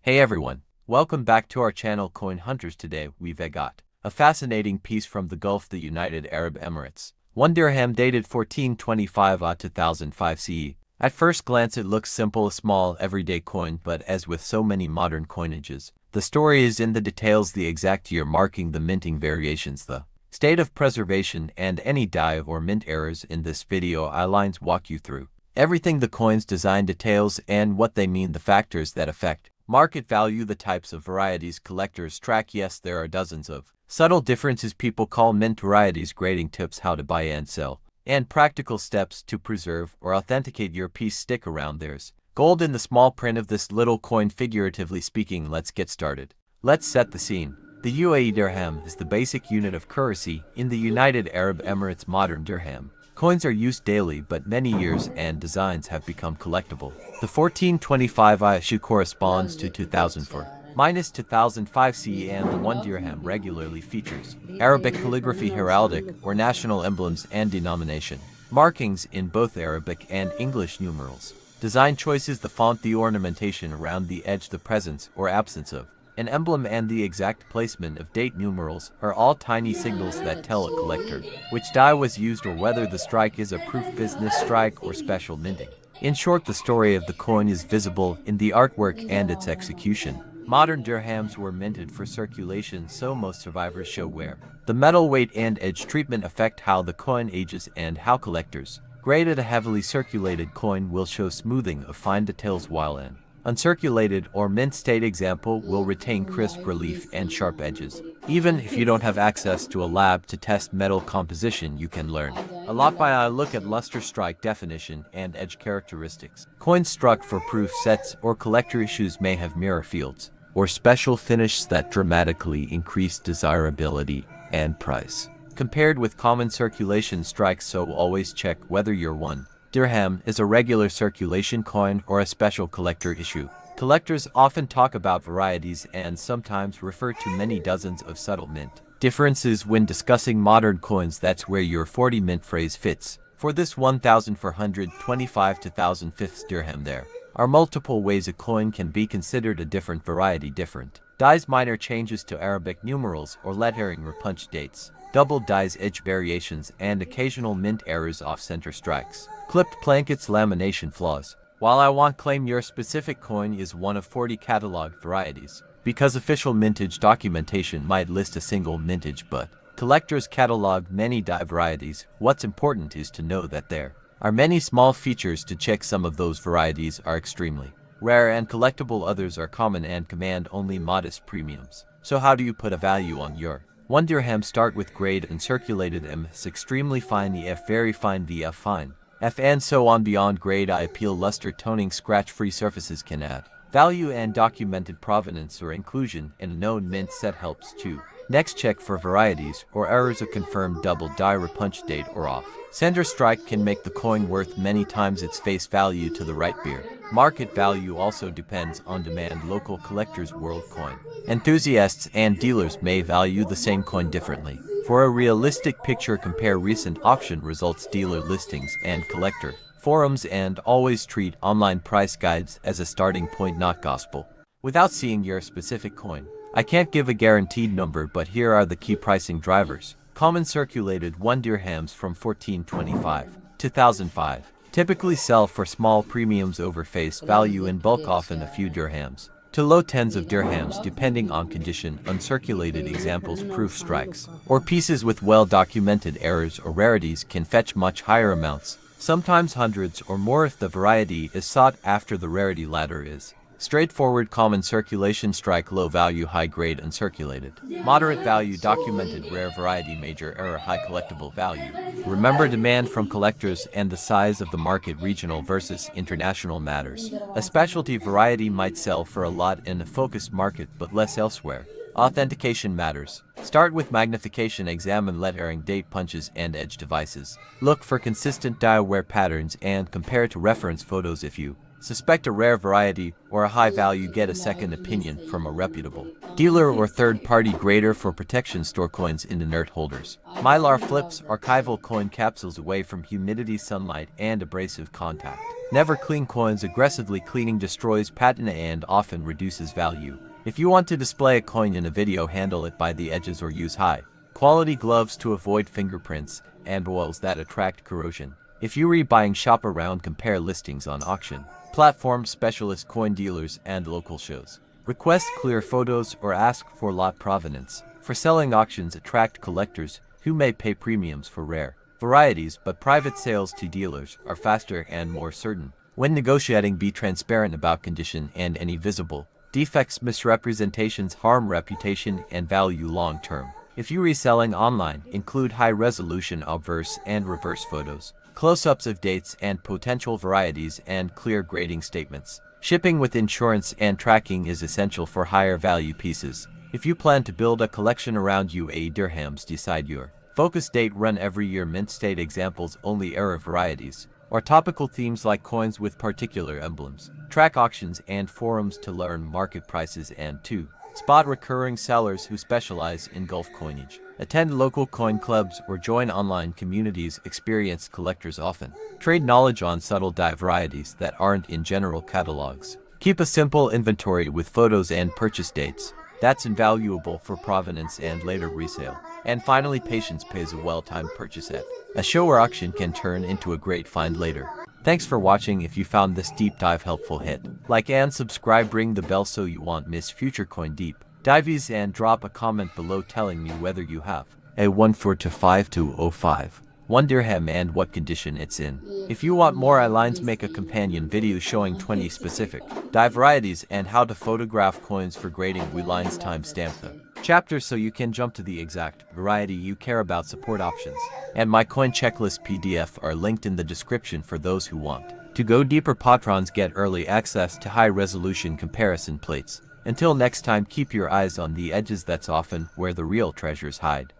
Hey everyone, welcome back to our channel Coin Hunters. Today we've got a fascinating piece from the Gulf, the United Arab Emirates. 1 dirham dated 1425-2005 CE. At first glance it looks simple, a small everyday coin, but as with so many modern coinages, the story is in the details, the exact year marking, the minting variations, the state of preservation, and any die or mint errors. In this video I'll walk you through everything: the coin's design details and what they mean, the factors that affect market value, the types of varieties collectors track. Yes, there are dozens of subtle differences people call mint varieties, grading tips, how to buy and sell, and practical steps to preserve or authenticate your piece. Stick around, there's gold in the small print of this little coin, figuratively speaking. Let's get started. Let's set the scene. The UAE Dirham is the basic unit of currency in the United Arab Emirates. Modern dirham coins are used daily, but many years and designs have become collectible. The 1425 issue corresponds to 2004-2005 CE, and the 1 dirham regularly features Arabic calligraphy, heraldic or national emblems, and denomination markings in both Arabic and English numerals. Design choices: the font, the ornamentation around the edge, the presence or absence of an emblem, and the exact placement of date numerals are all tiny signals that tell a collector which die was used or whether the strike is a proof business strike or special minting. In short, the story of the coin is visible in the artwork and its execution. Modern dirhams were minted for circulation, so most survivors show wear. The metal weight and edge treatment affect how the coin ages and how collectors grade it. A heavily circulated coin will show smoothing of fine details, while an uncirculated or mint state example will retain crisp relief and sharp edges. Even if you don't have access to a lab to test metal composition, you can learn a lot by a look at luster, strike definition, and edge characteristics. Coins struck for proof sets or collector issues may have mirror fields or special finishes that dramatically increase desirability and price compared with common circulation strikes, so always check whether your 1 dirham is a regular circulation coin or a special collector issue. Collectors often talk about varieties and sometimes refer to many dozens of subtle mint differences when discussing modern coins. That's where your 40 mint phrase fits. For this 1425-2005 dirham, there are multiple ways a coin can be considered a different variety: different dies, minor changes to Arabic numerals or lettering or punch dates, double dies, edge variations, and occasional mint errors, off-center strikes, clipped blankets, lamination flaws. While I won't claim your specific coin is one of 40 cataloged varieties, because official mintage documentation might list a single mintage, but collectors catalog many die varieties. What's important is to know that there are many small features to check. Some of those varieties are extremely rare and collectible, others are common and command only modest premiums. So how do you put a value on your 1 dirham? Start with grade: uncirculated M is extremely fine, EF very fine, VF fine, F and so on. Beyond grade, I appeal, luster, toning, scratch-free surfaces can add value, and documented provenance or inclusion in a known mint set helps too. Next, check for varieties or errors. A confirmed double die, repunch date, or off center strike can make the coin worth many times its face value to the right beer. Market value also depends on demand. Local collectors, world coin enthusiasts, and dealers may value the same coin differently. For a realistic picture, compare recent auction results, dealer listings, and collector forums, and always treat online price guides as a starting point, not gospel. Without seeing your specific coin, I can't give a guaranteed number, but here are the key pricing drivers. Common circulated 1 dirhams from 1425-2005 typically sell for small premiums over face value in bulk, often a few dirhams to low tens of dirhams depending on condition. Uncirculated examples, proof strikes, or pieces with well-documented errors or rarities can fetch much higher amounts, sometimes hundreds or more if the variety is sought after. The rarity ladder is straightforward: common circulation strike, low value, high grade, uncirculated, moderate value, documented, rare variety, major error, high collectible value. Remember, demand from collectors and the size of the market, regional versus international, matters. A specialty variety might sell for a lot in a focused market but less elsewhere. Authentication matters. Start with magnification, examine lettering, date punches, and edge devices. Look for consistent die wear patterns and compare to reference photos. If you Suspect a rare variety or a high value, get a second opinion from a reputable dealer or third-party grader for protection. Store coins in inert holders. Mylar flips, archival coin capsules away from humidity, sunlight, and abrasive contact. Never clean coins. Aggressively cleaning destroys patina and often reduces value. If you want to display a coin in a video, handle it by the edges or use high quality gloves to avoid fingerprints and oils that attract corrosion. If you are buying, shop around, compare listings on auction platforms, specialist coin dealers, and local shows. Request clear photos or ask for lot provenance. For selling, auctions attract collectors who may pay premiums for rare varieties, but private sales to dealers are faster and more certain. When negotiating, be transparent about condition and any visible defects. Misrepresentations harm reputation and value long term. If you reselling online, include high-resolution obverse and reverse photos, close-ups of dates and potential varieties, and clear grading statements. Shipping with insurance and tracking is essential for higher value pieces. If you plan to build a collection around UAE dirhams, decide your focus date. Run every year. Mint state examples only. Arab varieties or topical themes like coins with particular emblems. Track auctions and forums to learn market prices and to spot recurring sellers who specialize in Gulf coinage. Attend local coin clubs or join online communities. Experienced collectors often trade knowledge on subtle varieties that aren't in general catalogs. Keep a simple inventory with photos and purchase dates. That's invaluable for provenance and later resale. And finally, patience pays. A well-timed purchase at a show or auction can turn into a great find later. Thanks for watching. If you found this deep dive helpful, hit like and subscribe, ring the bell so you won't miss future coin deep dives, and drop a comment below telling me whether you have a 1425205 1 dirham and what condition it's in. If you want more lines, make a companion video showing 20 specific varieties and how to photograph coins for grading. We lines timestamp the chapter so you can jump to the exact variety you care about. Support options and my coin checklist PDF are linked in the description for those who want to go deeper. Patrons get early access to high-resolution comparison plates. Until next time, keep your eyes on the edges. That's often where the real treasures hide.